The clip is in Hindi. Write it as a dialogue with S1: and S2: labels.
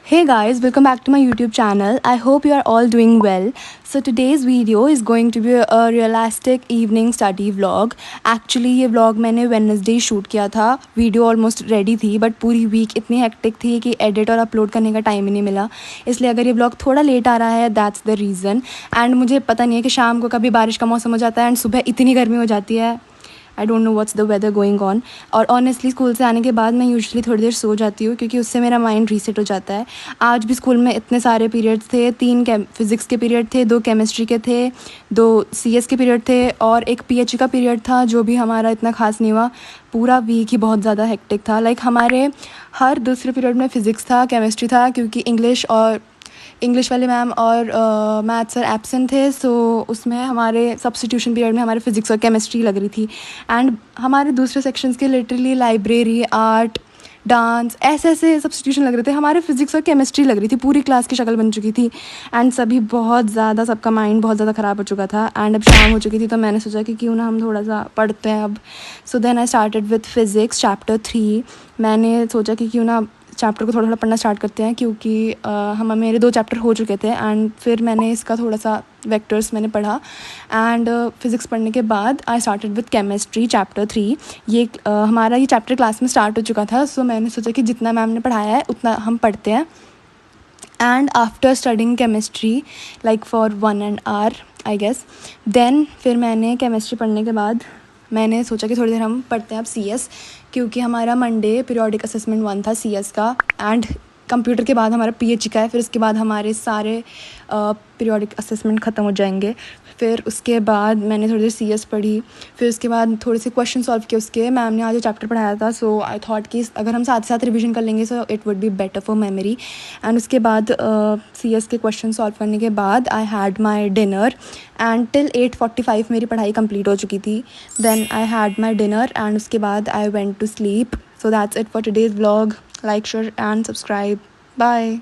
S1: Hey guys, welcome back to my YouTube channel. I hope you are all doing well. So today's video is going to be a realistic evening study vlog. Actually ये vlog मैंने Wednesday शूट किया था. वीडियो ऑलमोस्ट रेडी थी बट पूरी वीक इतनी हेक्टिक थी कि एडिट और अपलोड करने का टाइम ही नहीं मिला. इसलिए अगर ये vlog थोड़ा लेट आ रहा है दैट्स द रीज़न. एंड मुझे पता नहीं है कि शाम को कभी बारिश का मौसम हो जाता है एंड सुबह इतनी गर्मी हो जाती है. I don't know what's the weather going on. और ऑनेस्टली स्कूल से आने के बाद मैं यूजुअली थोड़ी देर सो जाती हूँ क्योंकि उससे मेरा माइंड रीसेट हो जाता है. आज भी स्कूल में इतने सारे पीरियड्स थे. 3 फिज़िक्स के पीरियड थे, 2 केमिस्ट्री के थे, 2 CS के पीरियड थे और एक PH का पीरियड था जो भी हमारा इतना खास नहीं हुआ. पूरा वीक ही बहुत ज़्यादा हेक्टिक था. लाइक हमारे हर दूसरे पीरियड में फ़िज़िक्स था, केमिस्ट्री था क्योंकि इंग्लिश वाले मैम और मैथ्स सर एब्सेंट थे. सो उसमें हमारे सब्स्टिट्यूशन पीरियड में हमारे फिज़िक्स और केमिस्ट्री लग रही थी. एंड हमारे दूसरे सेक्शंस के लिटरली लाइब्रेरी, आर्ट, डांस ऐसे सब्स्टिट्यूशन लग रहे थे. हमारे फिज़िक्स और केमिस्ट्री लग रही थी. पूरी क्लास की शक्ल बन चुकी थी एंड सभी बहुत ज़्यादा, सबका माइंड बहुत ज़्यादा ख़राब हो चुका था. एंड अब शाम हो चुकी थी तो मैंने सोचा कि क्यों ना हम थोड़ा सा पढ़ते हैं अब. So then I started with physics chapter 3. मैंने सोचा कि क्यों ना चैप्टर को थोड़ा थोड़ा पढ़ना स्टार्ट करते हैं क्योंकि मेरे 2 चैप्टर हो चुके थे. एंड फिर मैंने इसका थोड़ा सा वेक्टर्स मैंने पढ़ा. एंड फिज़िक्स पढ़ने के बाद आई स्टार्टेड विथ केमिस्ट्री चैप्टर 3. ये हमारा ये चैप्टर क्लास में स्टार्ट हो चुका था. सो मैंने सोचा कि जितना मैम ने पढ़ाया है उतना हम पढ़ते हैं. And after studying chemistry like for 1 hour I guess, then फिर मैंने केमिस्ट्री पढ़ने के बाद मैंने सोचा कि थोड़ी देर हम पढ़ते हैं अब CS क्योंकि हमारा मंडे पीरियोडिक असेसमेंट 1 था CS का. एंड कंप्यूटर के बाद हमारा PH का है. फिर उसके बाद हमारे सारे पीरियोडिक असेसमेंट ख़त्म हो जाएंगे. फिर उसके बाद मैंने थोड़ी देर CS पढ़ी. फिर उसके बाद थोड़े से क्वेश्चन सॉल्व किए उसके. मैम ने आज जो चैप्टर पढ़ाया था सो आई थॉट कि अगर हम साथ साथ रिवीजन कर लेंगे so it would be better for memory. And उसके बाद CS के क्वेश्चन सॉल्व करने के बाद I had my dinner and till 8:45 मेरी पढ़ाई कंप्लीट हो चुकी थी. Then I had my dinner and उसके बाद I went to sleep. So that's it for today's vlog. Like, share and subscribe. Bye.